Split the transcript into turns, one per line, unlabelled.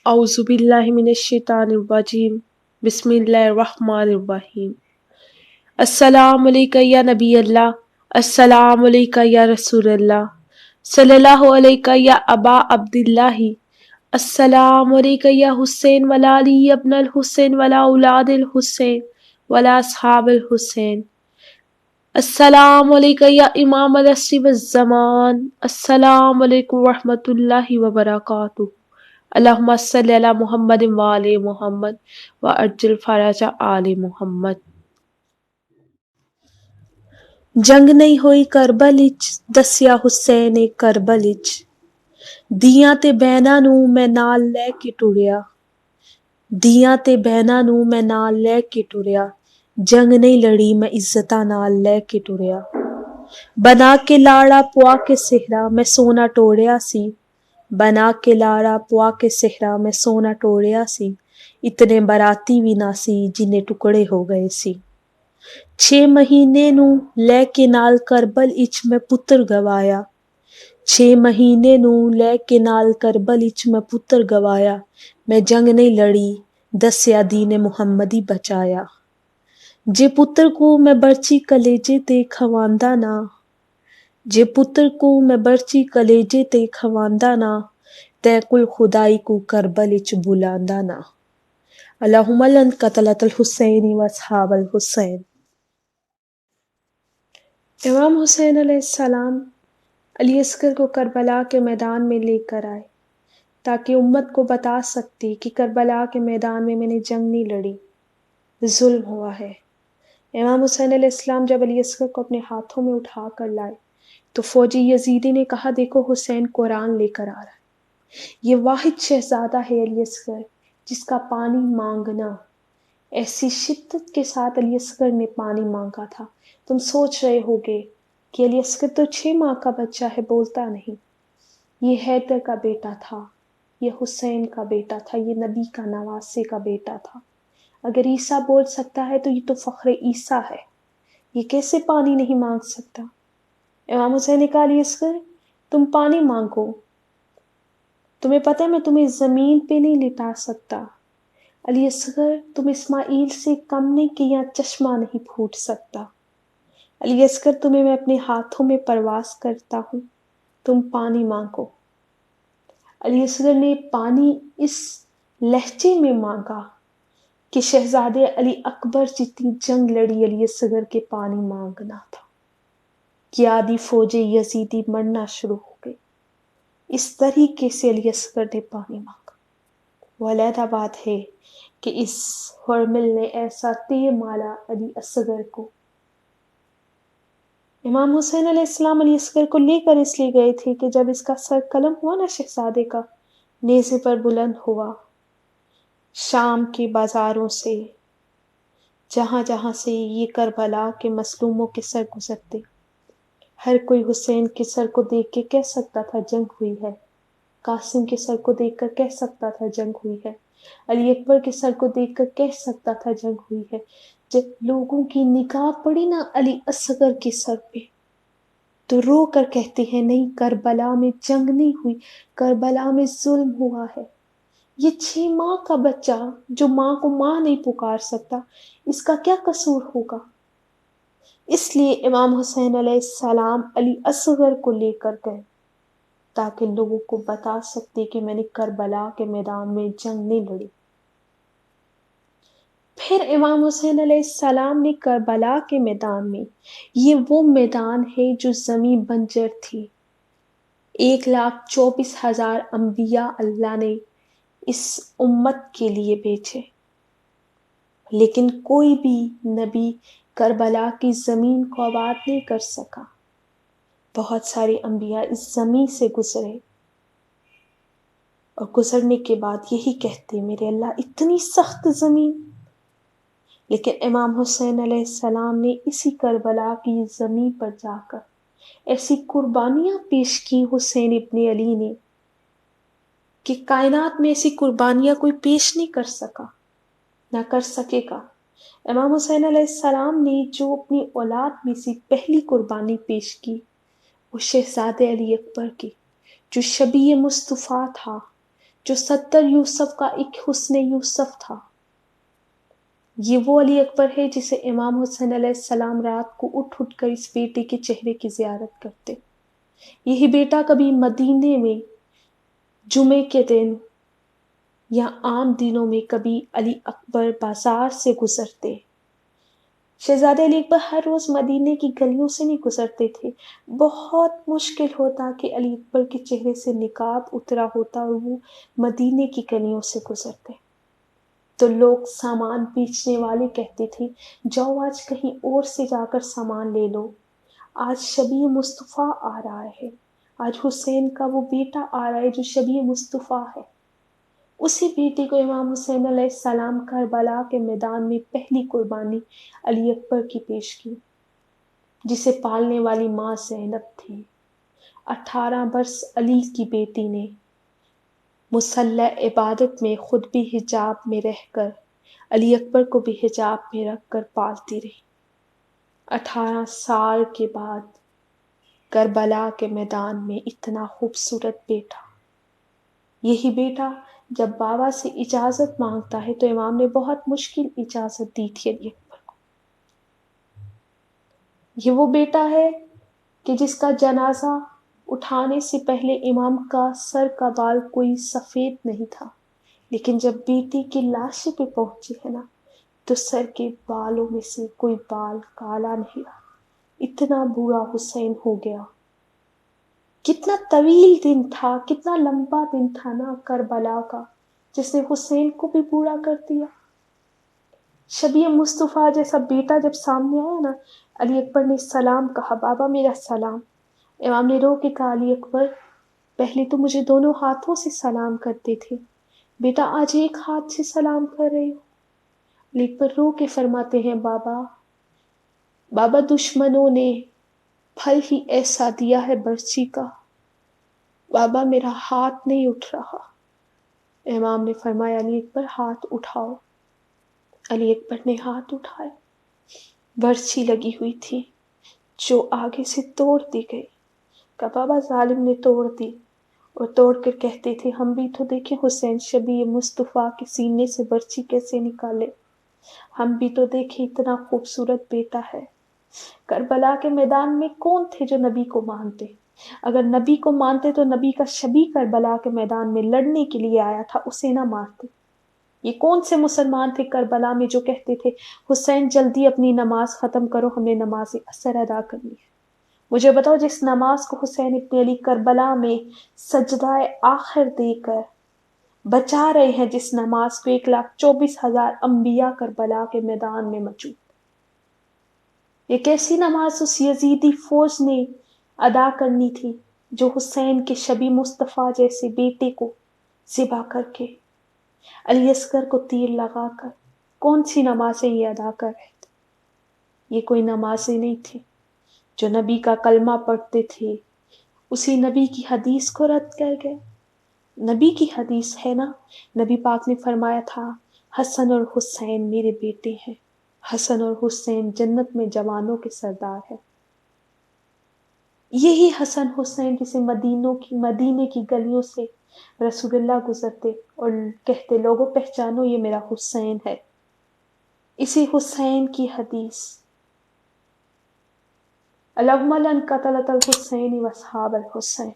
اعوذ باللہ من الشیطان الرجیم بسم اللہ الرحمن الرحیم۔ السلام علیکہ یا نبی اللہ، السلام علیکہ یا رسول اللہ، صلی اللہ علیکہ یا ابا عبداللہ، السلام علیکہ یا حسین ولا علی ابن الحسین ولا اولاد الحسین ولا اصحاب الحسین، السلام علیکہ یا امام العصر والزمان، السلام علیکم ورحمۃ اللہ وبرکاتہ، اللہم صلی علی محمد وآل محمد وعجل فرج آل محمد۔ جنگ نہیں ہوئی کربل اچ، دسیا حسین کربل اچ، دیاں تے بہناں نوں میں نال لے کے ٹریا، دیاں تے بہناں نوں میں نال لے کے ٹریا، جنگ نہیں لڑی میں عزتاں نال لے کے ٹریا، بنا کے لاڑا پوا کے صحرا میں سونا ٹوڑیا سی، بنا کے لاڑا پوا کے صحرا میں سونا ٹوڑیا سی، اتنے باراتی بھی نہ سی جنہیں ٹکڑے ہو گئے سی، 6 مہینے نوں لے کے نال کربل اچ میں پتر گوایا، 6 مہینے نوں لے کے نال کربل اچ میں پتر گوایا، میں جنگ نہیں لڑی دسیا دین محمدی بچایا، جے پتر کو میں برچی کلیجے تے کھواندا نا، جے پتر کو میں برچی کلیجے تے کھواندا نا، تے کل خدائی کو کربل اچ بلاندا نا، اللہم لن قتلت الحسین و اصحاب الحسین۔ امام حسین علیہ السلام علی اصغر کو کربلا کے میدان میں لے کر آئے تاکہ امت کو بتا سکتی کہ کربلا کے میدان میں نے جنگ نہیں لڑی، ظلم ہوا ہے۔ امام حسین علیہ السلام جب علی اصغر کو اپنے ہاتھوں میں اٹھا کر لائے تو فوجی یزیدی نے کہا دیکھو حسین قرآن لے کر آ رہا ہے، یہ واحد شہزادہ ہے علی اصغر جس کا پانی مانگنا، ایسی شدت کے ساتھ علی اصغر نے پانی مانگا تھا۔ تم سوچ رہے ہوگے کہ علی اصغر تو 6 ماہ کا بچہ ہے، بولتا نہیں، یہ حیدر کا بیٹا تھا، یہ حسین کا بیٹا تھا، یہ نبی کا نواسے کا بیٹا تھا، اگر عیسیٰ بول سکتا ہے تو یہ تو فخر عیسیٰ ہے، یہ کیسے پانی نہیں مانگ سکتا؟ امام حسین نے کہا علی اصغر تم پانی مانگو، تمہیں پتہ ہے میں تمہیں زمین پہ نہیں لٹا سکتا، علی اصغر تم اسماعیل سے کم نہیں کہ یہاں چشمہ نہیں پھوٹ سکتا، علی اصغر تمہیں میں اپنے ہاتھوں میں پرواز کرتا ہوں، تم پانی مانگو۔ علی اصغر نے پانی اس لہجے میں مانگا کہ شہزادے علی اکبر جتنی جنگ لڑی علی اصغر کے پانی مانگنا تھا کہ آدھی فوجیں یزیدی مرنا شروع ہو گئی، اس طریقے سے علی اصغر نے پانی مانگا۔ وہ علیحدہ بات ہے کہ اس حرمل نے ایسا تیر مارا علی اصغر کو۔ امام حسین علیہ السلام علی اصغر کو لے کر اس لیے گئے تھے کہ جب اس کا سر قلم ہوا نا شہزادے کا، نیزے پر بلند ہوا، شام کے بازاروں سے، جہاں جہاں سے یہ کربلا کے مظلوموں کے سر گزرتے، ہر کوئی حسین کے سر کو دیکھ کے کہہ سکتا تھا جنگ ہوئی ہے، قاسم کے سر کو دیکھ کر کہہ سکتا تھا جنگ ہوئی ہے، علی اکبر کے سر کو دیکھ کر کہہ سکتا تھا جنگ ہوئی ہے۔ جب لوگوں کی نگاہ پڑی نا علی اصغر کے سر پہ تو رو کر کہتے ہیں نہیں، کربلا میں جنگ نہیں ہوئی، کربلا میں ظلم ہوا ہے۔ یہ 6 ماہ کا بچہ جو ماں کو ماں نہیں پکار سکتا، اس کا کیا قصور ہوگا؟ اس لیے امام حسین علیہ السلام علی اصغر کو لے کر گئے تاکہ لوگوں کو بتا سکتے کہ میں نے کربلا کے میدان میں جنگ نہیں لڑی۔ پھر امام حسین علیہ السلام نے کربلا کے میدان میں، یہ وہ میدان ہے جو زمین بنجر تھی، 1,24,000 انبیاء اللہ نے اس امت کے لیے بھیجے، لیکن کوئی بھی نبی کربلا کی زمین کو آباد نہیں کر سکا۔ بہت سارے انبیاء اس زمین سے گزرے اور گزرنے کے بعد یہی کہتے میرے اللہ اتنی سخت زمین، لیکن امام حسین علیہ السلام نے اسی کربلا کی زمین پر جا کر ایسی قربانیاں پیش کی حسین ابن علی نے کہ کائنات میں ایسی قربانیاں کوئی پیش نہیں کر سکا، نہ کر سکے گا۔ امام حسین علیہ السلام نے جو اپنی اولاد میں سے پہلی قربانی پیش کی وہ شہزادے علی اکبر کی، جو شبیہ مصطفیٰ تھا، جو 70 یوسف کا ایک حسن یوسف تھا۔ یہ وہ علی اکبر ہے جسے امام حسین علیہ السلام رات کو اٹھ کر اس بیٹے کے چہرے کی زیارت کرتے۔ یہی بیٹا کبھی مدینے میں جمعے کے دن یا عام دنوں میں کبھی علی اکبر بازار سے گزرتے۔ شہزادے علی اکبر ہر روز مدینے کی گلیوں سے نہیں گزرتے تھے۔ بہت مشکل ہوتا کہ علی اکبر کے چہرے سے نقاب اترا ہوتا اور وہ مدینے کی گلیوں سے گزرتے، تو لوگ سامان بیچنے والے کہتے تھے جاؤ آج کہیں اور سے جا کر سامان لے لو، آج شبیہ مصطفیٰ آ رہا ہے، آج حسین کا وہ بیٹا آ رہا ہے جو شبیہ مصطفیٰ ہے۔ اسی بیٹی کو امام حسین علیہ السلام کربلا کے میدان میں پہلی قربانی علی اکبر کی پیش کی، جسے پالنے والی ماں زینب تھی۔ 18 برس علی کی بیٹی نے مصلی عبادت میں خود بھی حجاب میں رہ کر علی اکبر کو بھی حجاب میں رکھ کر پالتی رہی۔ 18 سال کے بعد کربلا کے میدان میں اتنا خوبصورت بیٹا، یہی بیٹا جب بابا سے اجازت مانگتا ہے تو امام نے بہت مشکل اجازت دی تھی علی اکبر کو۔ یہ وہ بیٹا ہے کہ جس کا جنازہ اٹھانے سے پہلے امام کا سر کا بال کوئی سفید نہیں تھا، لیکن جب بیٹی کی لاشیں پہ پہنچی ہے نا تو سر کے بالوں میں سے کوئی بال کالا نہیں رہا۔ اتنا برا حسین ہو گیا۔ کتنا طویل دن تھا، کتنا لمبا دن تھا نا کربلا کا، جس نے حسین کو بھی برا کر دیا۔ شبیہ مصطفیٰ جیسا بیٹا جب سامنے آیا نا، علی اکبر نے سلام کہا، بابا میرا سلام۔ امام نے رو کے کہا علی اکبر پہلے تو مجھے دونوں ہاتھوں سے سلام کرتے تھے، بیٹا آج ایک ہاتھ سے سلام کر رہے ہو۔ علی اکبر رو کے فرماتے ہیں بابا دشمنوں نے پھل ہی ایسا دیا ہے برچی کا، بابا میرا ہاتھ نہیں اٹھ رہا۔ امام نے فرمایا علی اکبر ہاتھ اٹھاؤ۔ علی اکبر نے ہاتھ اٹھائے، برچی لگی ہوئی تھی جو آگے سے توڑ دی گئی۔ کہا بابا ظالم نے توڑ دی، اور توڑ کر کہتے تھے ہم بھی تو دیکھیں حسین شبیہ مصطفیٰ کے سینے سے برچی کیسے نکالے، ہم بھی تو دیکھیں اتنا خوبصورت بیٹا ہے۔ کربلا کے میدان میں کون تھے جو نبی کو مانتے؟ اگر نبی کو مانتے تو نبی کا شبی کربلا کے میدان میں لڑنے کے لیے آیا تھا، اسے نہ مارتے۔ یہ کون سے مسلمان تھے کربلا میں جو کہتے تھے حسین جلدی اپنی نماز ختم کرو، ہم نے نماز عصر ادا کرنی ہے؟ مجھے بتاؤ جس نماز کو حسین ابن علی کربلا میں سجدہ آخر دے کر بچا رہے ہیں، جس نماز کو 1,24,000 انبیاء کربلا کے میدان میں موجود، یہ کیسی نماز اس یزیدی فوج نے ادا کرنی تھی جو حسین کے شبی مصطفیٰ جیسے بیٹے کو ذبح کر کے علی اصغر کو تیر لگا کر کون سی نمازیں یہ ادا کر رہے تھے؟ یہ کوئی نمازیں نہیں تھی۔ جو نبی کا کلمہ پڑھتے تھے اسی نبی کی حدیث کو رد کر گئے۔ نبی کی حدیث ہے نا، نبی پاک نے فرمایا تھا حسن اور حسین میرے بیٹے ہیں، حسن اور حسین جنت میں جوانوں کے سردار ہیں۔ یہی حسن حسین جسے مدینے کی گلیوں سے رسول اللہ گزرتے اور کہتے لوگوں پہچانو یہ میرا حسین ہے۔ اسی حسین کی حدیث اللہم لن قتلت الحسین واصحاب الحسین،